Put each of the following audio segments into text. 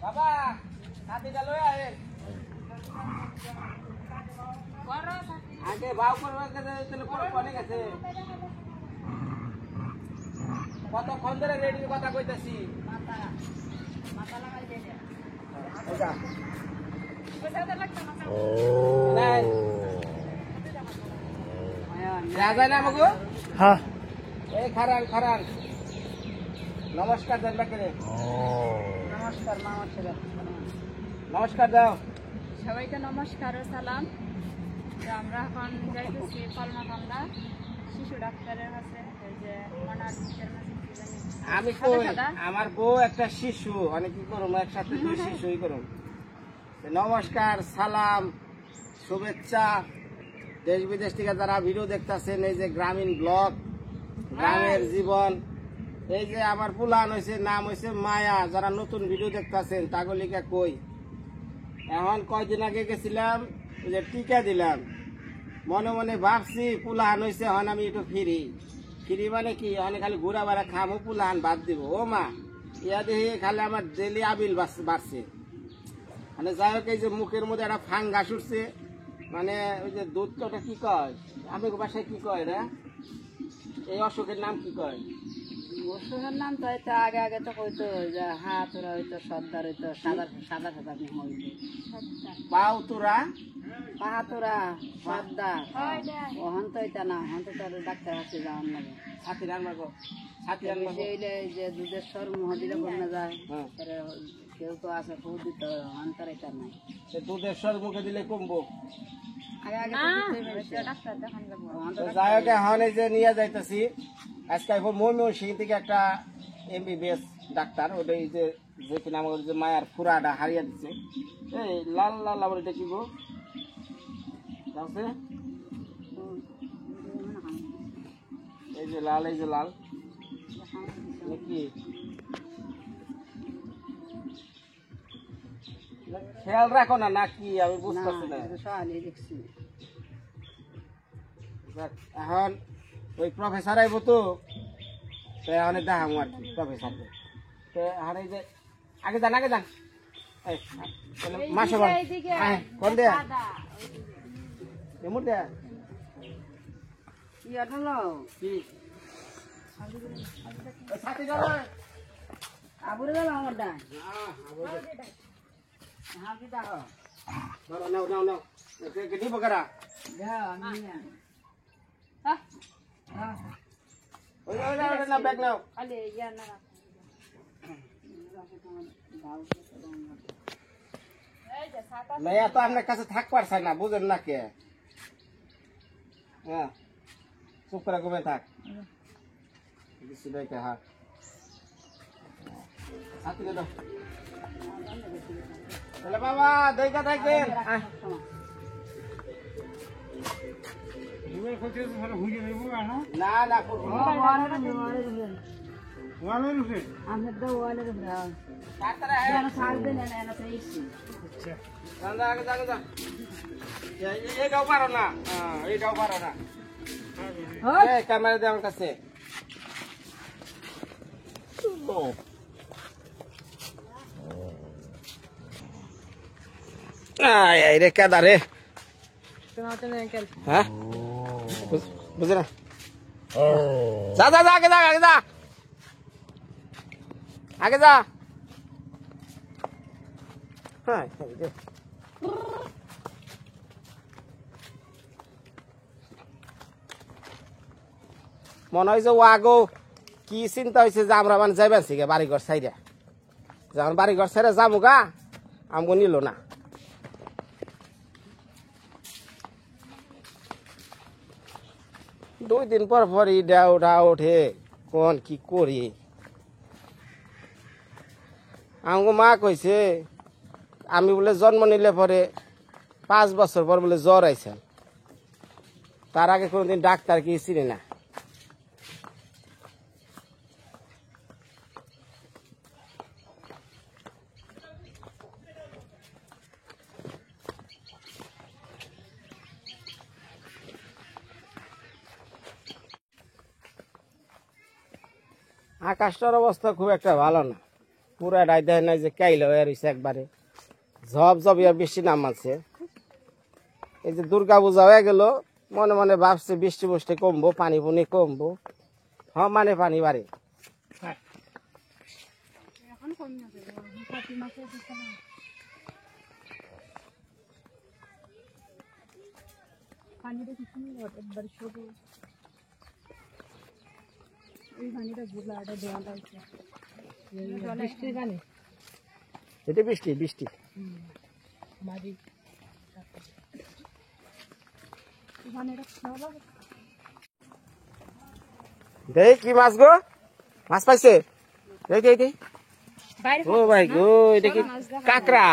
বাবা সাথীটা লই আয় আগে ভাও করবে তাহলে পরে অনেক আছে কতক্ষণ ধরে রেডি কথা কইতাছি রাজা না মগো হ্যাঁ এই খারান খারান নমস্কার জানবা কে নমস্কার মামা ছেলে নমস্কার দাও সবাইকে নমস্কার ও সালাম আমরা এখন যাইতেছি কলমাকান্দা শিশু ডাক্তারের কাছে এই যে আমি কই আমার বউ একটা শিশু অনেক কি করব একসাথে দুই শিশুই করব নমস্কার সালাম শুভেচ্ছা দেশ বিদেশ থেকে যারা ভিডিও দেখতেছেন এই যে গ্রামীণ ব্লগ গ্রামের জীবন এই যে আমার পুলান হয়েছে নাম হয়েছে মায়া যারা নতুন ভিডিও দেখতেছেন তাগলিকা কই এখন কয়দিন আগে গেছিলাম ওই যে টিকা দিলাম মনে মনে ভাবছি পুলান হয়েছে এখন আমি একটু ফিরি মানে কি অনেক খালি ঘুরা বেড়া খামো পুলান বাদ দিব ও মা ইয়া দেখি খালি আমার ডেলি আবিল বাড়ছে মানে যাই হোক এই যে মুখের মধ্যে একটা ফাঙ্গাস উঠছে মানে ওই যে দুধটা ওটা কি কয় আমি বাসায় কি কয় রে এই অসুখের নাম কি কয় ওষুধের নাম তো হয়তো আগে আগে তো কইতো যে হাত ওরা হইতো সর্দার হইতো সাদা সাদা সাদা হইতো পাও তোরা পাহাতোরা সর্দার ওহন তো এটা না হন তো তার ডাক্তার আছে যাওয়ার লাগে ছাতি রান্নাবো ছাতি রান্নাবো যে দুধের সর মহাদিরা বন্যা যায় কেউ তো আছে খুব দিতে হন তার এটা নাই দুধের সর মুখে দিলে কমবো আগে আগে ডাক্তার দেখান যাবো যাই হোক এখন এই যে নিয়ে যাইতেছি আজকে ময়মনসিং থেকে একটা এমবিবিএস ডাক্তার ওটাই যে কিনা আমার যে মায়ের ফুরাটা হারিয়ে দিচ্ছে এই লাল লাল আবার এটা কি গো এই যে লাল কি খেয়াল রাখো না নাকি আমি বুঝতেছি না এখন ওই প্রফেসর আইব তো এখন দেখাম আর কি প্রফেসর এখন এই যে আগে যান মাসে কোন দেয়া এমন দেয়া কি সাথে যাবো আবুরে গেল আমার ডান নাও দিব কারা না ব্যাগ নাও মেয়া তো আপনার কাছে থাক পারছে না বুঝেন না কে হ্যাঁ চুপ করে ঘুমে থাক হ্যাঁ তাহলে বাবা দেখা থাকবেন না না এইটাও পারো না ক্যামেরা দিয়ে আমার কাছে রে কেদা রে হ্যাঁ বুঝে না যা যা যা আগে যা আগে যা আগে যা হ্যাঁ মনে হয়েছে ও আগো কি চিন্তা হয়েছে যে আমরা মানে যাইবেন শিখে বাড়িঘর সাইডে যখন বাড়িঘর সাইডে যাবো গা আমগো নিল না দুই দিন পর পরই উঠা ওঠে কোন কি করি আমগো মা কইছে আমি বলে জন্ম নিলে পরে 5 বছর পর বলে জ্বর আইছে তার আগে কোনদিন ডাক্তার কি চিনি না আকাশটার অবস্থা খুব একটা ভালো না পুরা রায় দেয় নাই যে কাইল হয়ে রয়েছে একবারে ঝপ ঝপিয়া বৃষ্টি নামাচ্ছে এই যে দুর্গা পূজা হয়ে গেল মনে মনে ভাবছে বৃষ্টি বৃষ্টি কমবো পানি পুনি কমবো হ্যাঁ মানে পানি বাড়ে এটা বৃষ্টি বৃষ্টি দেখ কি মাছ গো মাছ পাইছে ও ভাই গো এটা কি কাঁকড়া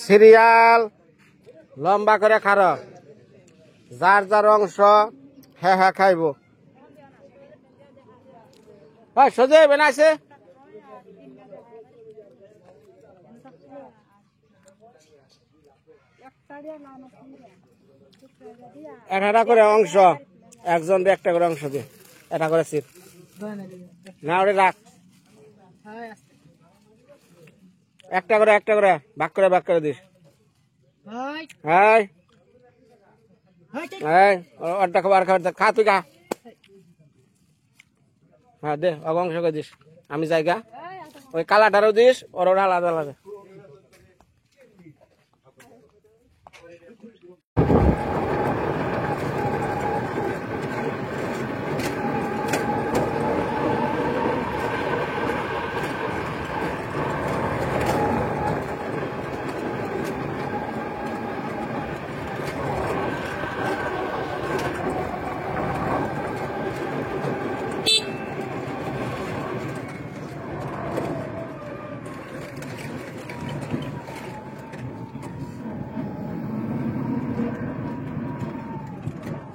সিরিয়াল লম্বা করে খারো যার যার অংশ হ্যাঁ হ্যাঁ খাইব সোজা বেনাইছে একটা করে অংশ একজন একটা করে অংশ দিয়ে এটা করে সিট না ওটা রাখ একটা করে ভাগ করে দিস অর্ধেক খাবার খা তুই খা হ্যাঁ দে অংশ করে দিস আমি জায়গা ওই কালাটারও দিস ওর আলাদা আলাদা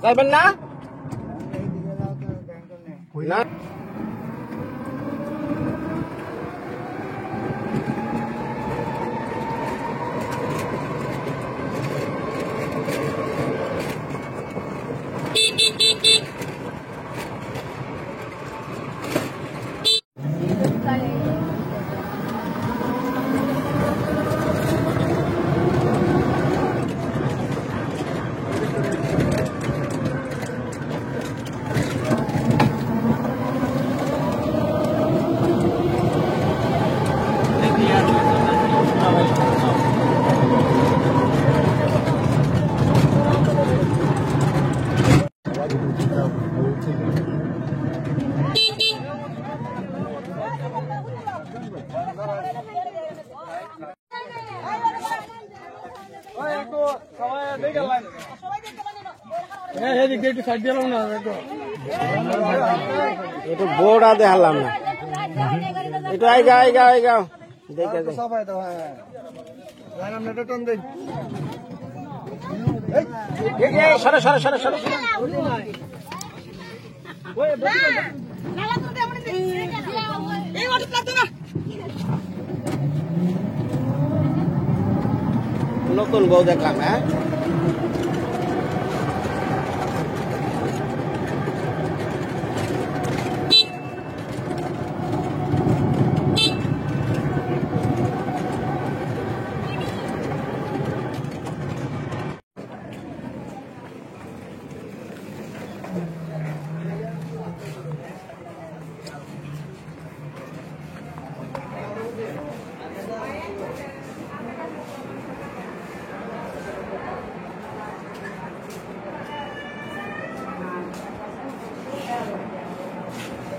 যাইবেন না না একটু বোর্ডা দেখালাম না একটু আইগাও দেখে সরে নতুন বউ দেখলাম, হ্যাঁ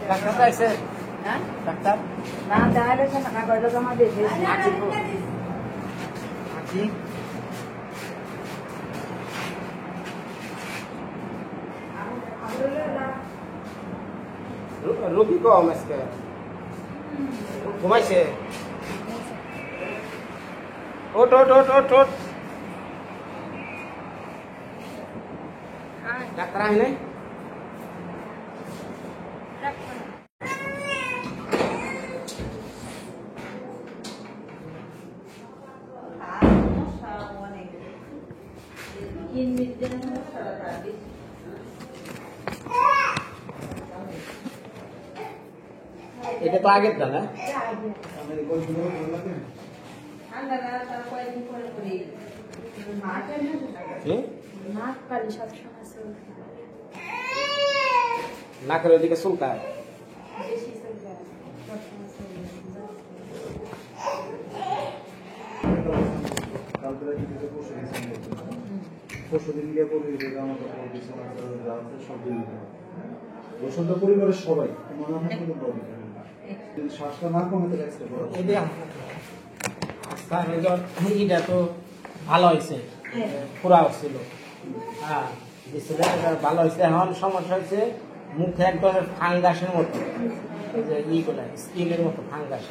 ডাক্তার পাইছে, হ্যাঁ ডাক্তার না তাহলে সে টাকা কয়টা জমা দিয়েছে রোগী কম আজকে ঘুমাইছে। ওট ওট ওট ওট ওট ডাক্তার আসলে এটা তো আগের দাম, হ্যাঁ নাকের ওইদিকে চুলকায়। পরিবারের সবাই শ্বাসটা না কমে এটা তো ভালো হয়েছে, পুরা হচ্ছিল, হ্যাঁ ভালো হয়েছে। এখন সমস্যা হয়েছে মুখে এক ধরনের ফাঙ্গাসের মতো, ইগুলা স্কিনের মতো ফাঙ্গাস।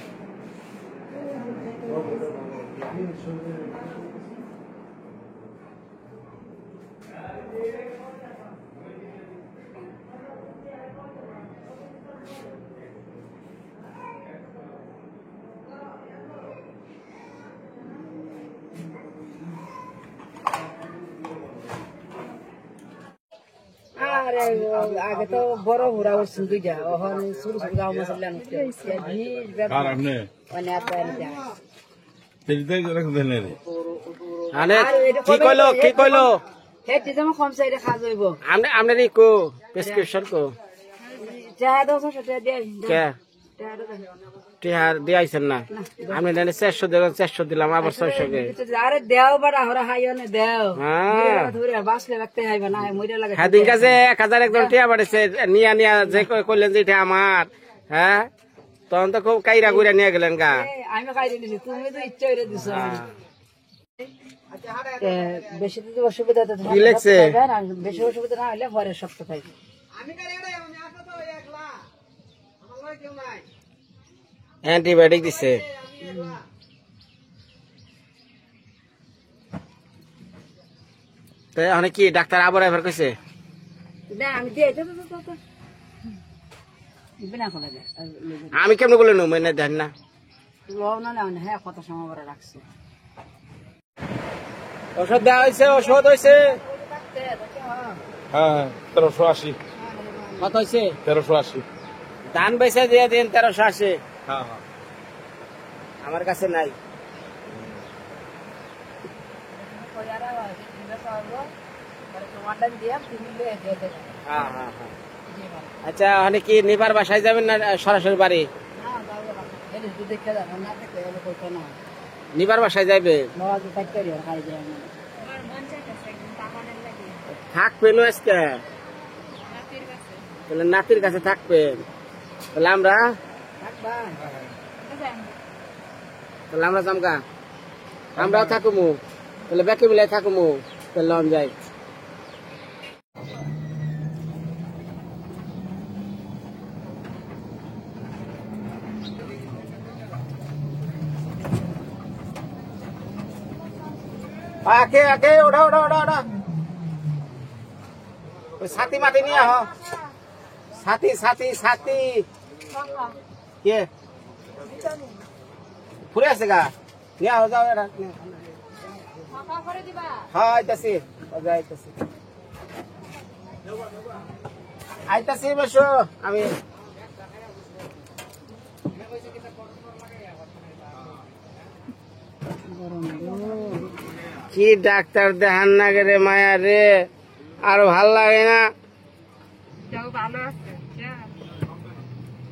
আগে তো বড় ঘোরা উঠছেন দুইটা, ওখানে ছোট ছোট গাও মশলা কি কইলো কি কইলো যেমন কম চাইলে খাওয়া যাইব। আপনার কো প্রেসক্রিপশন কো টিহার দিয়েছেন না? আমি 400 দেবেন, 400 দিলাম, আবার 600 কে। আরে দেও বড় হরা হাইও না দেও, হ্যাঁ ধরে বাসলে রাখতে হইবা না, মইরা লাগে। হ্যাঁ দিন কাছে 1000 একজন টিয়া বাড়েছে, নিয়া নিয়া যে কইলেন যে এটা আমার, হ্যাঁ তখন তো খুব কাইরা গুইরা নিয়ে গেলেন গা। আমি কাইরে দিছি, তুমি তো ইচ্ছা করে দিছো। বেশি তো অসুবিধা তো কি লেখছে? বেশি অসুবিধা না হলে ঘরে শক্ত খাইবে। অ্যান্টিবায়োটিক দিছে। তাই অনেক কি ডাক্তার আবার এবার কইছে? না আমি দিয়ে বিনা করে দে। আমি কেমন বলে নো মানে দেন না লও না না, হ্যাঁ কত সময় করে রাখছে। ওষুধ দেওয়া হয়েছে, ওষুধ হয়েছে। হ্যাঁ 1380। কত হয়েছে? 1380। ধান বেচে দিয়ে দিন 1380। হ্যাঁ হ্যাঁ আমার কাছে নাই। হ্যাঁ হ্যাঁ হ্যাঁ আচ্ছা, ওখানে কি নিবার বাসায় যাবেন না সরাসরি বাড়ি? নিবার বাসায় যাইবে? থাকবেন আজকে? তাহলে নাতির কাছে থাকবেন। তাহলে আমরা জামগা, আমরাও থাকুমু, তাহলে বেঁকে মিলাই থাকুমু, তাহলে আমি যাই। আকে আকে ওঠা ওঠা ওঠা ওঠা, ওই ছাতি মাতি নিয়ে আহ, সাথী সাথী সাথী কে ফুরে আছে গা নিয়ে আও যাও এটা হ্যাঁ আইতাছি আইতাছি আইতাছি বসো আমি কি ডাক্তার দেখান না রে মায়া রে আর ভাল লাগে না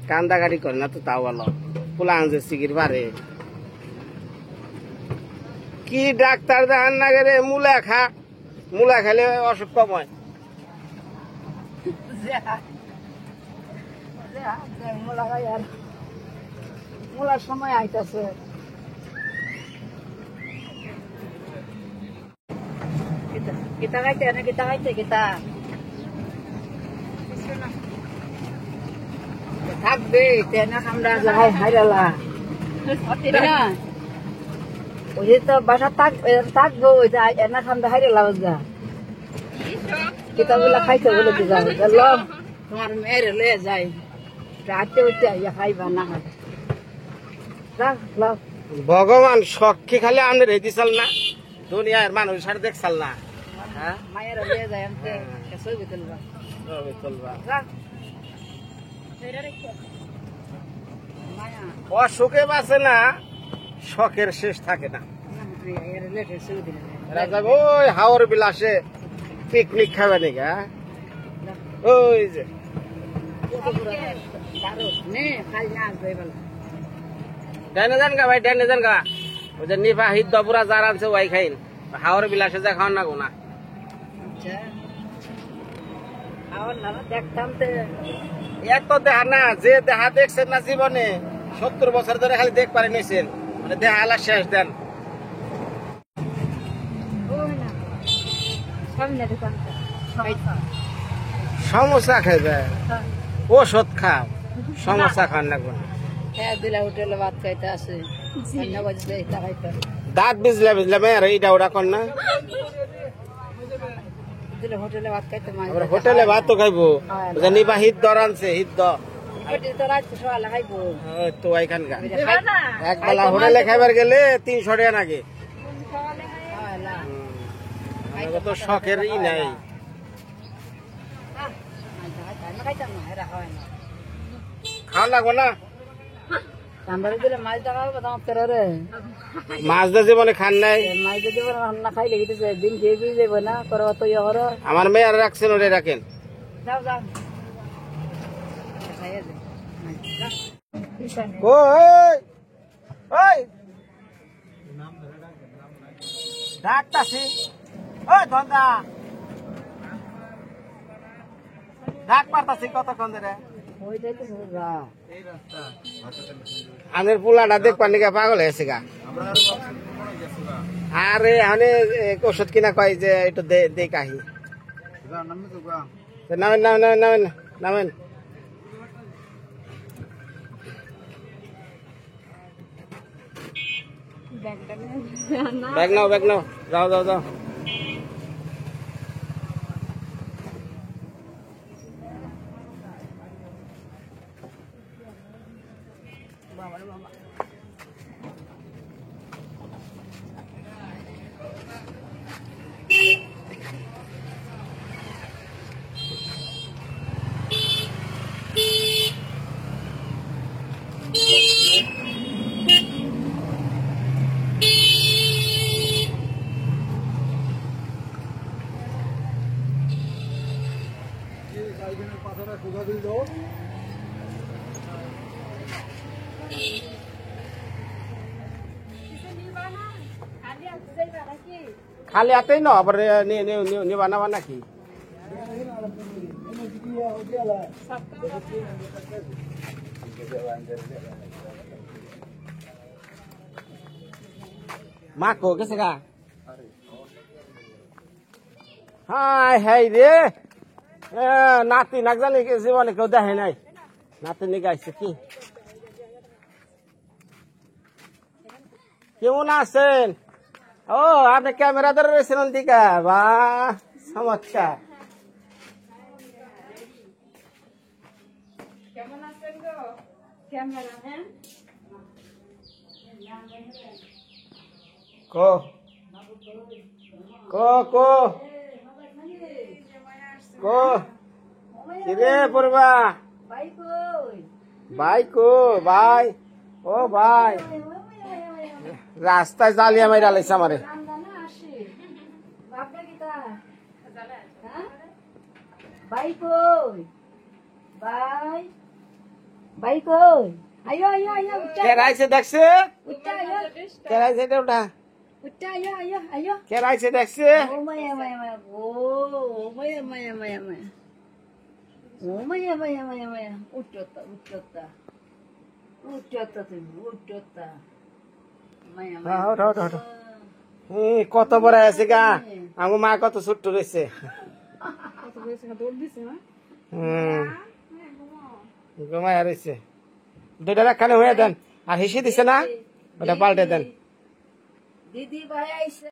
কান্দাকাটি করে না তো তাও ভালো পোলা আনছে সিগির পারে কি ডাক্তার দেখান না রে মূলা খা মূলা খেলে অসুখ কম হয় মোলার সময় আইতাছে kita খাইতে না kita খাইতে kita থাকবে তেনা আমরা যাই হাইরালা না ওই তো বাসা থাকবো এনা খান্দা হাইরালা যা kita বলে খাইতে বলে দিবা চলো তোমার মেয়ের লয়ে যাই রাতে উঠে ইয়া খাইবা না রাখ ভগবান সক্ষী খালি আমি রেডি চাল না দুনিয়ার মানুষ সাথে দেখছাল না হ্যাঁ মায়ের লয়ে যাই আমি ছবি তুলবা রাখ অসুখে বাঁচে না শখের শেষ থাকে না এরা যাবে ওই হাওর বিলাসে পিকনিক খাবে নাকি হ্যাঁ ওই যে ডাইনে যান গা ভাই ডাইনে যান গা ওই যে নিপা হিদ্দ পুরা যার আনছে ওয়াই খাইন হাওর বিলাসে যা খাওয়ান না গোনা দেখতাম এত দেখা না যে দেখা দেখছেন না জীবনে 70 বছর ধরে খালি দেখ পারে নিয়েছেন মানে দেখা আলা শেষ দেন সমস্যা খাইবে ওষুধ খাও সমস্যা খান লাগবে না হ্যাঁ দিলা হোটেলে ভাত খাইতে আসে দাঁত বিজলে বিজলে মেয়ের এইটা ওটা কর না দিলে হোটেলে ভাত খাইতে হোটেলে ভাত তো খাইবো নিবা হিদ্দ আনছে হিদ্দ খাইবো তো এখানকার এক বেলা হোটেলে খাইবার গেলে 300 টাকা নাগে তো শখের ই নাই খাওয়া লাগবো না মাছ দা জীবনে খান নাই আমার মেয়ে আর রাখছেন ওরে রাখেন ডাকতাছি ওই ধন্দা ডাক পারতাছি কতক্ষণ ধরে আনের পোলাটা দেখ পানি গা পাগল হয়েছে গা আরে হানে ওষুধ কিনা কয় যে একটু দেখ আহি নামেন নামেন নামেন নামেন ব্যাগ নাও যাও যাও যাও খালি হাতেই ন আবার নিবা নাবা নাকি মা কো গেছে গা হাই হাই রে নাতি নাক জানি জীবনে কেউ দেখে নাই নাতি নিয়ে গাইছে কি কেমন আছেন ও আপনি ক্যামেরা ধরে রয়েছেন দিকা বা চমৎকার ক্যামেরাম্যান কো কো কো কো কিরে পড়বা ভাই কই ভাই কো ভাই ও ভাই রাস্তায় জালিয়া মাইরা লাইছে আমারে রামদানা আসে বাপটা কি তা হ্যাঁ ভাই কই ভাই ভাই কই আয়ো আয়ো আয়ো উঠা কেরাইছে দেখছে উঠা আয়ো কেরাইছে এটা ওটা উঠা আয়ো আয়ো আয়ো কেরাইছে দেখছে ও মায়া মায়া মায়া ও মায়া মায়া মায়া মায়া ও মায়া মায়া মায়া মায়া উঠতা উঠতা উঠতা তুমি উঠতা মায়া হ্যাঁ, মায়া ওঠো, ওঠো, ওঠো। কত বড় আছে গা আমার মা কত ছোট্ট রয়েছে ঘুমায় রয়েছে দুইটা রাখানে হয়ে দেন আর হিসে দিছে না ওটা পাল্টে দেন দিদি ভাই আইছে